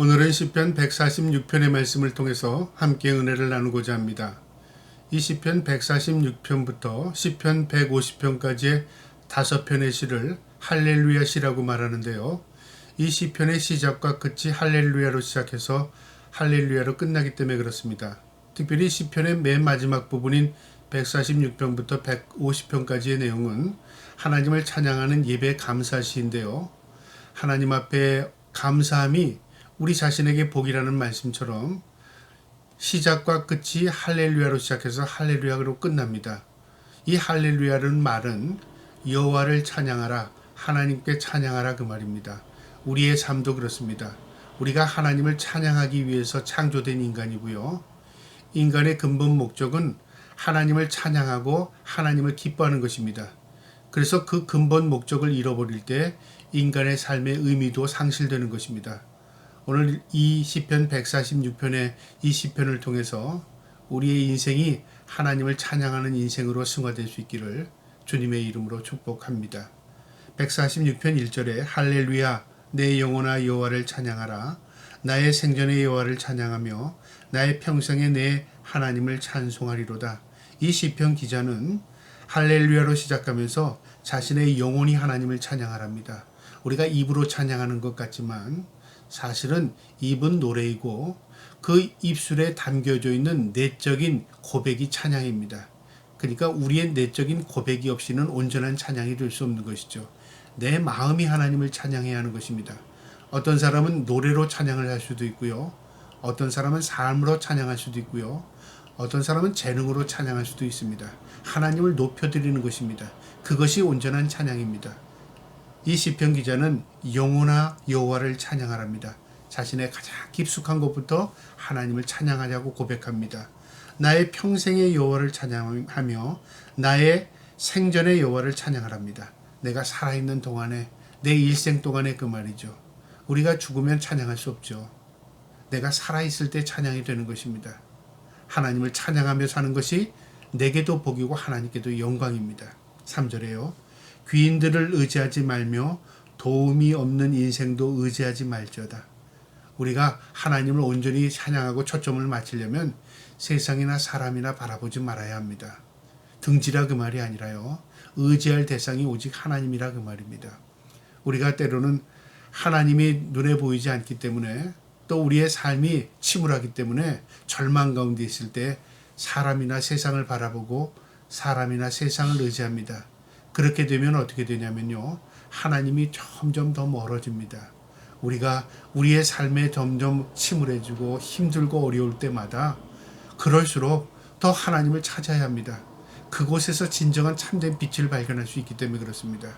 오늘은 시편 146편의 말씀을 통해서 함께 은혜를 나누고자 합니다. 이 시편 146편부터 시편 150편까지의 5편의 시를 할렐루야 시라고 말하는데요. 이 시편의 시작과 끝이 할렐루야로 시작해서 할렐루야로 끝나기 때문에 그렇습니다. 특별히 시편의 맨 마지막 부분인 146편부터 150편까지의 내용은 하나님을 찬양하는 예배 감사시인데요. 하나님 앞에 감사함이 우리 자신에게 복이라는 말씀처럼 시작과 끝이 할렐루야로 시작해서 할렐루야로 끝납니다. 이 할렐루야라는 말은 여호와를 찬양하라, 하나님께 찬양하라 그 말입니다. 우리의 삶도 그렇습니다. 우리가 하나님을 찬양하기 위해서 창조된 인간이고요. 인간의 근본 목적은 하나님을 찬양하고 하나님을 기뻐하는 것입니다. 그래서 그 근본 목적을 잃어버릴 때 인간의 삶의 의미도 상실되는 것입니다. 오늘 이 시편 146편의 이 시편을 통해서 우리의 인생이 하나님을 찬양하는 인생으로 승화될 수 있기를 주님의 이름으로 축복합니다. 146편 1절에 할렐루야 내 영혼아 여호와를 찬양하라. 나의 생전의 여호와를 찬양하며 나의 평생에 내 하나님을 찬송하리로다. 이 시편 기자는 할렐루야로 시작하면서 자신의 영혼이 하나님을 찬양하랍니다. 우리가 입으로 찬양하는 것 같지만 사실은 입은 노래이고 그 입술에 담겨져 있는 내적인 고백이 찬양입니다. 그러니까 우리의 내적인 고백이 없이는 온전한 찬양이 될 수 없는 것이죠. 내 마음이 하나님을 찬양해야 하는 것입니다. 어떤 사람은 노래로 찬양을 할 수도 있고요. 어떤 사람은 삶으로 찬양할 수도 있고요. 어떤 사람은 재능으로 찬양할 수도 있습니다. 하나님을 높여드리는 것입니다. 그것이 온전한 찬양입니다. 이 시편 기자는 영혼아 여호와를 찬양하랍니다. 자신의 가장 깊숙한 것부터 하나님을 찬양하자고 고백합니다. 나의 평생의 여호와를 찬양하며 나의 생전의 여호와를 찬양하랍니다. 내가 살아있는 동안에 내 일생 동안에 그 말이죠. 우리가 죽으면 찬양할 수 없죠. 내가 살아있을 때 찬양이 되는 것입니다. 하나님을 찬양하며 사는 것이 내게도 복이고 하나님께도 영광입니다. 3절에요. 귀인들을 의지하지 말며 도움이 없는 인생도 의지하지 말지어다. 우리가 하나님을 온전히 찬양하고 초점을 맞추려면 세상이나 사람이나 바라보지 말아야 합니다. 등지라 그 말이 아니라요. 의지할 대상이 오직 하나님이라 그 말입니다. 우리가 때로는 하나님이 눈에 보이지 않기 때문에 또 우리의 삶이 침울하기 때문에 절망 가운데 있을 때 사람이나 세상을 바라보고 사람이나 세상을 의지합니다. 그렇게 되면 어떻게 되냐면요. 하나님이 점점 더 멀어집니다. 우리가 우리의 삶에 점점 침울해지고 힘들고 어려울 때마다 그럴수록 더 하나님을 찾아야 합니다. 그곳에서 진정한 참된 빛을 발견할 수 있기 때문에 그렇습니다.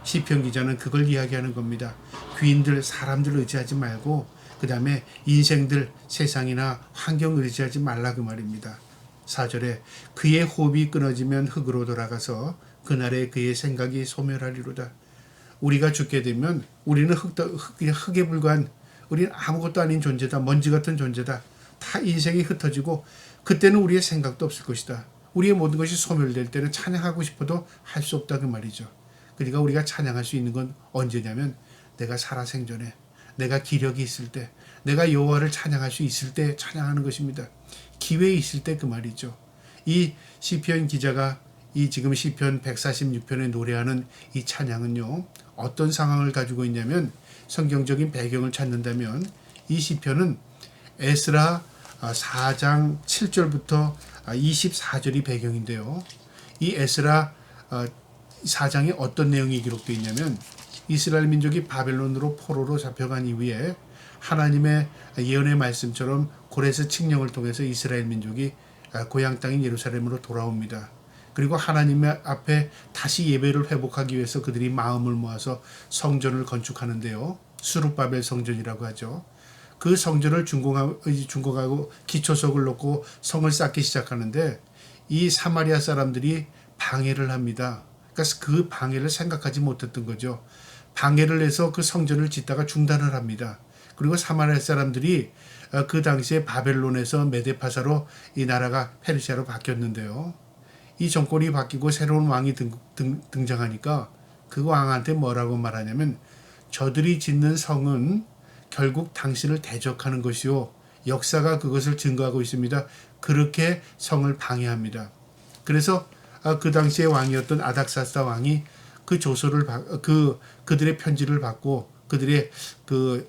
시편 기자는 그걸 이야기하는 겁니다. 귀인들, 사람들 의지하지 말고 그 다음에 인생들, 세상이나 환경 의지하지 말라 그 말입니다. 4절에 그의 호흡이 끊어지면 흙으로 돌아가서 그날에 그의 생각이 소멸하리로다. 우리가 죽게 되면 우리는 흙에 불과한 우리는 아무것도 아닌 존재다. 먼지 같은 존재다. 다 인생이 흩어지고 그때는 우리의 생각도 없을 것이다. 우리의 모든 것이 소멸될 때는 찬양하고 싶어도 할 수 없다 그 말이죠. 그러니까 우리가 찬양할 수 있는 건 언제냐면 내가 살아생전에 내가 기력이 있을 때 내가 여호와를 찬양할 수 있을 때 찬양하는 것입니다. 기회 있을 때 그 말이죠. 이 시편 기자가 이 지금 시편 146편에 노래하는 이 찬양은요. 어떤 상황을 가지고 있냐면 성경적인 배경을 찾는다면 이 시편은 에스라 4장 7절부터 24절이 배경인데요. 이 에스라 4장에 어떤 내용이 기록되어 있냐면 이스라엘 민족이 바벨론으로 포로로 잡혀간 이후에 하나님의 예언의 말씀처럼 고레스 칙령을 통해서 이스라엘 민족이 고향 땅인 예루살렘으로 돌아옵니다. 그리고 하나님 앞에 다시 예배를 회복하기 위해서 그들이 마음을 모아서 성전을 건축하는데요. 수룹바벨 성전이라고 하죠. 그 성전을 준공하고 기초석을 놓고 성을 쌓기 시작하는데 이 사마리아 사람들이 방해를 합니다. 그러니까 그 방해를 생각하지 못했던 거죠. 방해를 해서 그 성전을 짓다가 중단을 합니다. 그리고 사마리아 사람들이 그 당시에 바벨론에서 메데파사로 이 나라가 페르시아로 바뀌었는데요. 이 정권이 바뀌고 새로운 왕이 등장하니까 그 왕한테 뭐라고 말하냐면 저들이 짓는 성은 결국 당신을 대적하는 것이요. 역사가 그것을 증거하고 있습니다. 그렇게 성을 방해합니다. 그래서 그 당시의 왕이었던 아닥사스다 왕이 그 조서를 그들의 편지를 받고 그들의 그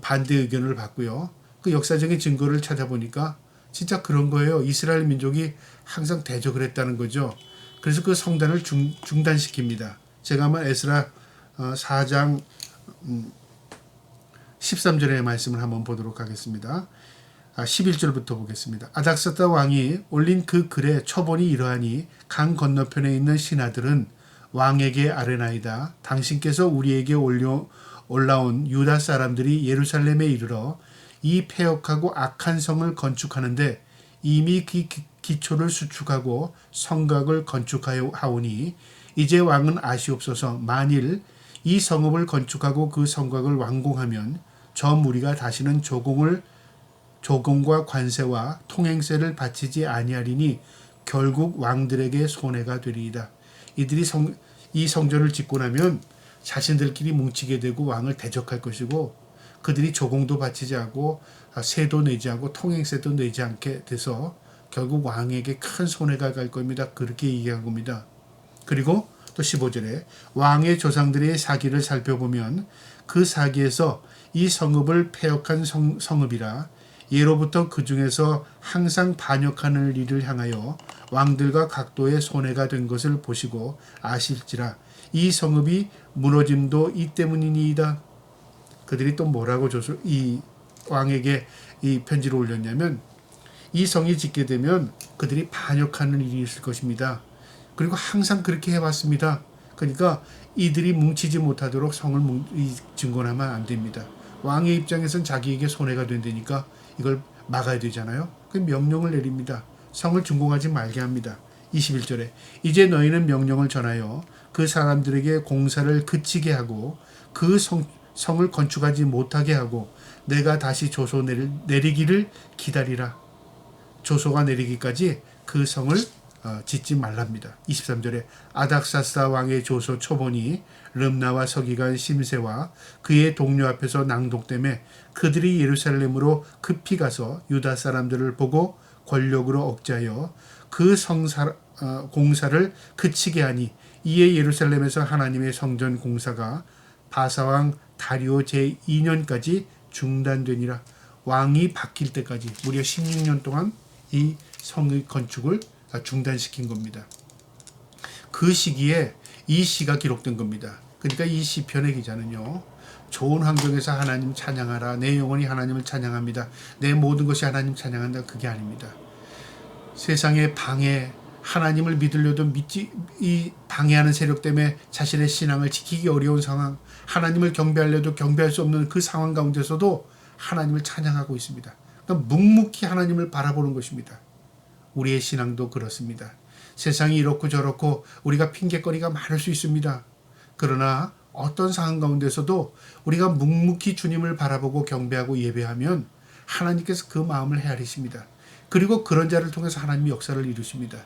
반대 의견을 받고요. 그 역사적인 증거를 찾아보니까 진짜 그런 거예요. 이스라엘 민족이 항상 대적을 했다는 거죠. 그래서 그 성단을 중단시킵니다. 제가 한번 에스라 4장 13절의 말씀을 한번 보도록 하겠습니다. 11절부터 보겠습니다. 아닥사스다 왕이 올린 그 글의 초본이 이러하니 강 건너편에 있는 신하들은 왕에게 아뢰나이다. 당신께서 우리에게 올라온 유다 사람들이 예루살렘에 이르러 이 패역하고 악한 성을 건축하는데 이미 그 기초를 수축하고 성곽을 건축하오니 이제 왕은 아시옵소서. 만일 이 성읍을 건축하고 그 성곽을 완공하면 저 무리가 다시는 조공과 관세와 통행세를 바치지 아니하리니 결국 왕들에게 손해가 되리이다. 이들이 이 성전을 짓고 나면 자신들끼리 뭉치게 되고 왕을 대적할 것이고 그들이 조공도 바치지 않고 세도 내지 않고 통행세도 내지 않게 돼서 결국 왕에게 큰 손해가 갈 겁니다. 그렇게 얘기한 겁니다. 그리고 또 15절에 왕의 조상들의 사기를 살펴보면 그 사기에서 이 성읍을 패역한 성읍이라 예로부터 그 중에서 항상 반역하는 일을 향하여 왕들과 각도의 손해가 된 것을 보시고 아실지라 이 성읍이 무너짐도 이 때문이니이다. 그들이 또 뭐라고 이 왕에게 이 편지를 올렸냐면 이 성이 짓게 되면 그들이 반역하는 일이 있을 것입니다. 그리고 항상 그렇게 해왔습니다. 그러니까 이들이 뭉치지 못하도록 성을 증건하면 안 됩니다. 왕의 입장에선 자기에게 손해가 된다니까 이걸 막아야 되잖아요. 그 명령을 내립니다. 성을 준공하지 말게 합니다. 21절에 이제 너희는 명령을 전하여 그 사람들에게 공사를 그치게 하고 그 성을 건축하지 못하게 하고 내가 다시 조소 내리기를 기다리라. 조소가 내리기까지 그 성을 짓지 말랍니다. 23절에 아닥사스다 왕의 조소 초본이 름나와 서기관 심세와 그의 동료 앞에서 낭독되매 그들이 예루살렘으로 급히 가서 유다 사람들을 보고 권력으로 억제하여 그 공사를 그치게 하니 이에 예루살렘에서 하나님의 성전 공사가 바사왕 다리오 제2년까지 중단되니라. 왕이 바뀔 때까지 무려 16년 동안 이 성의 건축을 중단시킨 겁니다. 그 시기에 이 시가 기록된 겁니다. 그러니까 이 시편의 기자는요. 좋은 환경에서 하나님 찬양하라. 내 영혼이 하나님을 찬양합니다. 내 모든 것이 하나님 찬양한다. 그게 아닙니다. 세상의 방해, 하나님을 믿으려도 이 방해하는 세력 때문에 자신의 신앙을 지키기 어려운 상황, 하나님을 경배하려도 경배할 수 없는 그 상황 가운데서도 하나님을 찬양하고 있습니다. 그러니까 묵묵히 하나님을 바라보는 것입니다. 우리의 신앙도 그렇습니다. 세상이 이렇고 저렇고 우리가 핑계거리가 많을 수 있습니다. 그러나 어떤 상황 가운데서도 우리가 묵묵히 주님을 바라보고 경배하고 예배하면 하나님께서 그 마음을 헤아리십니다. 그리고 그런 자를 통해서 하나님이 역사를 이루십니다.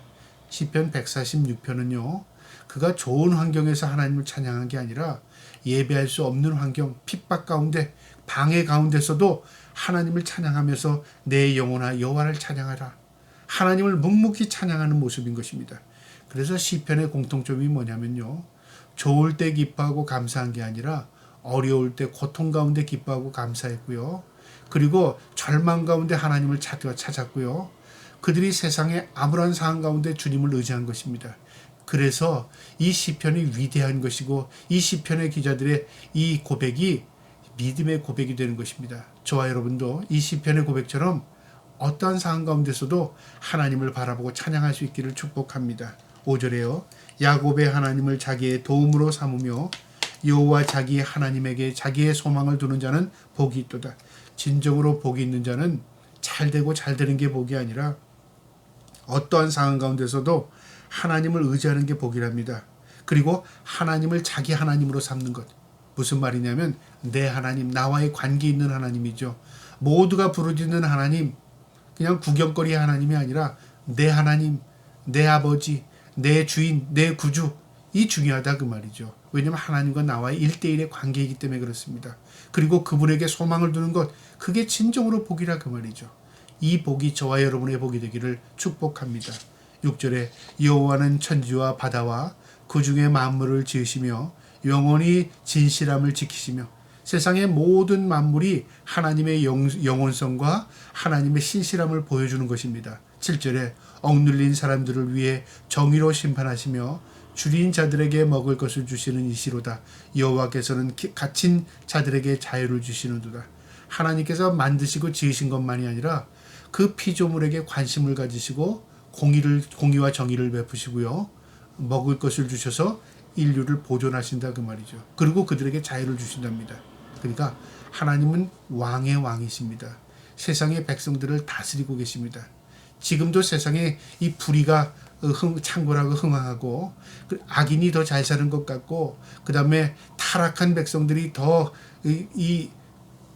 시편 146편은요. 그가 좋은 환경에서 하나님을 찬양한 게 아니라 예배할 수 없는 환경, 핍박 가운데, 방해 가운데서도 하나님을 찬양하면서 내 영혼아 여호와를 찬양하라. 하나님을 묵묵히 찬양하는 모습인 것입니다. 그래서 시편의 공통점이 뭐냐면요. 좋을 때 기뻐하고 감사한 게 아니라 어려울 때 고통 가운데 기뻐하고 감사했고요. 그리고 절망 가운데 하나님을 찾았고요. 그들이 세상의 아무런 상황 가운데 주님을 의지한 것입니다. 그래서 이 시편이 위대한 것이고 이 시편의 기자들의 이 고백이 믿음의 고백이 되는 것입니다. 저와 여러분도 이 시편의 고백처럼 어떠한 상황 가운데서도 하나님을 바라보고 찬양할 수 있기를 축복합니다. 5절에요. 야곱의 하나님을 자기의 도움으로 삼으며 여호와 자기 하나님에게 자기의 소망을 두는 자는 복이 있도다. 진정으로 복이 있는 자는 잘되고 잘되는 게 복이 아니라 어떠한 상황 가운데서도 하나님을 의지하는 게 복이랍니다. 그리고 하나님을 자기 하나님으로 삼는 것. 무슨 말이냐면 내 하나님, 나와의 관계 있는 하나님이죠. 모두가 부르짖는 하나님, 그냥 구경거리의 하나님이 아니라 내 하나님, 내 아버지, 내 주인, 내 구주, 이 중요하다 그 말이죠. 왜냐하면 하나님과 나와의 1대1의 관계이기 때문에 그렇습니다. 그리고 그분에게 소망을 두는 것, 그게 진정으로 복이라 그 말이죠. 이 복이 저와 여러분의 복이 되기를 축복합니다. 6절에 여호와는 천지와 바다와 그 중에 만물을 지으시며 영원히 진실함을 지키시며 세상의 모든 만물이 하나님의 영원성과 하나님의 신실함을 보여주는 것입니다. 7절에 억눌린 사람들을 위해 정의로 심판하시며 줄인 자들에게 먹을 것을 주시는 이시로다. 여호와께서는 갇힌 자들에게 자유를 주시는도다. 하나님께서 만드시고 지으신 것만이 아니라 그 피조물에게 관심을 가지시고 공의와 정의를 베푸시고요. 먹을 것을 주셔서 인류를 보존하신다 그 말이죠. 그리고 그들에게 자유를 주신답니다. 그러니까 하나님은 왕의 왕이십니다. 세상의 백성들을 다스리고 계십니다. 지금도 세상에 이 불의가 창궐하고 흥황하고 악인이 더 잘 사는 것 같고 그 다음에 타락한 백성들이 더 이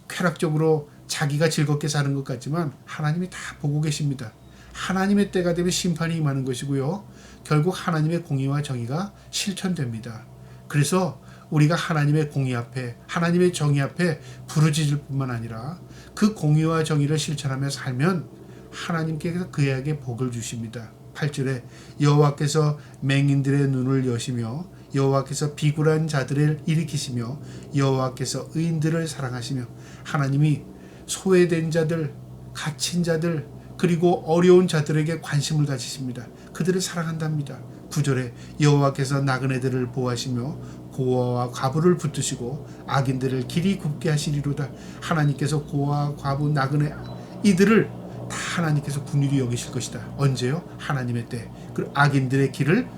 쾌락적으로 자기가 즐겁게 사는 것 같지만 하나님이 다 보고 계십니다. 하나님의 때가 되면 심판이 임하는 것이고요. 결국 하나님의 공의와 정의가 실천됩니다. 그래서 우리가 하나님의 공의 앞에 하나님의 정의 앞에 부르짖을 뿐만 아니라 그 공의와 정의를 실천하며 살면 하나님께서 그에게 복을 주십니다. 8절에 여호와께서 맹인들의 눈을 여시며 여호와께서 비굴한 자들을 일으키시며 여호와께서 의인들을 사랑하시며 하나님이 소외된 자들, 갇힌 자들 그리고 어려운 자들에게 관심을 가지십니다. 그들을 사랑한답니다. 9절에 여호와께서 나그네들을 보호하시며 고아와 과부를 붙드시고 악인들을 길이 굽게 하시리로다. 하나님께서 고아, 과부, 나그네 이들을 다 하나님께서 긍휼히 여기실 것이다. 언제요? 하나님의 때. 그 악인들의 길을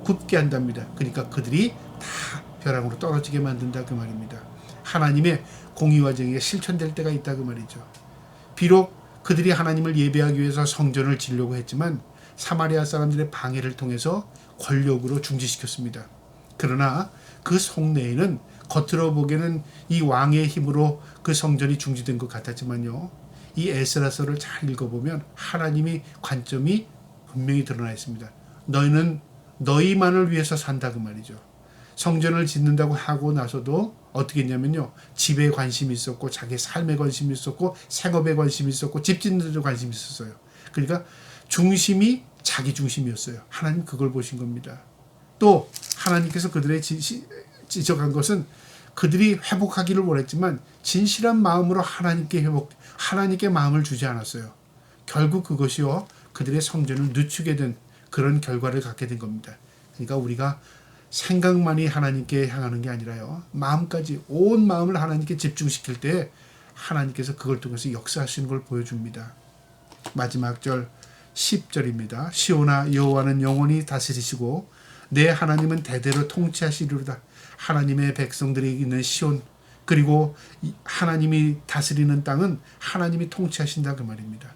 굽게 한답니다. 그러니까 그들이 다 벼랑으로 떨어지게 만든다 그 말입니다. 하나님의 공의와 정의가 실천될 때가 있다 그 말이죠. 비록 그들이 하나님을 예배하기 위해서 성전을 지으려고 했지만 사마리아 사람들의 방해를 통해서 권력으로 중지시켰습니다. 그러나 그 속내에는 겉으로 보기에는 이 왕의 힘으로 그 성전이 중지된 것 같았지만요. 이 에스라서를 잘 읽어보면 하나님의 관점이 분명히 드러나 있습니다. 너희는 너희만을 위해서 산다 그 말이죠. 성전을 짓는다고 하고 나서도 어떻게 했냐면요. 집에 관심이 있었고 자기 삶에 관심이 있었고 생업에 관심이 있었고 집 짓는 데 관심이 있었어요. 그러니까 중심이 자기 중심이었어요. 하나님 그걸 보신 겁니다. 또 하나님께서 그들의 지적한 것은 그들이 회복하기를 원했지만 진실한 마음으로 하나님께 마음을 주지 않았어요. 결국 그것이요 그들의 성전을 늦추게 된 그런 결과를 갖게 된 겁니다. 그러니까 우리가 생각만이 하나님께 향하는 게 아니라요. 마음까지 온 마음을 하나님께 집중시킬 때 하나님께서 그걸 통해서 역사하시는 걸 보여줍니다. 마지막 절 10절입니다. 시온아 여호와는 영원히 다스리시고 내 하나님은 대대로 통치하시리로다. 하나님의 백성들이 있는 시온 그리고 하나님이 다스리는 땅은 하나님이 통치하신다 그 말입니다.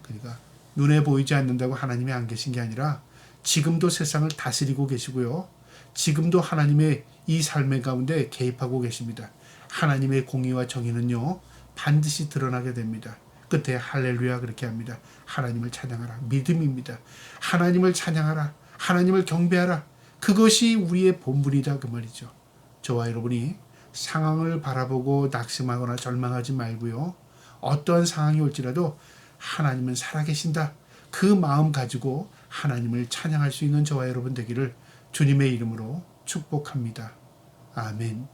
그러니까 눈에 보이지 않는다고 하나님이 안 계신 게 아니라 지금도 세상을 다스리고 계시고요. 지금도 하나님의 이 삶의 가운데 개입하고 계십니다. 하나님의 공의와 정의는요. 반드시 드러나게 됩니다. 끝에 할렐루야 그렇게 합니다. 하나님을 찬양하라. 믿음입니다. 하나님을 찬양하라. 하나님을 경배하라. 그것이 우리의 본분이다 그 말이죠. 저와 여러분이 상황을 바라보고 낙심하거나 절망하지 말고요. 어떠한 상황이 올지라도 하나님은 살아계신다. 그 마음 가지고 하나님을 찬양할 수 있는 저와 여러분 되기를 주님의 이름으로 축복합니다. 아멘.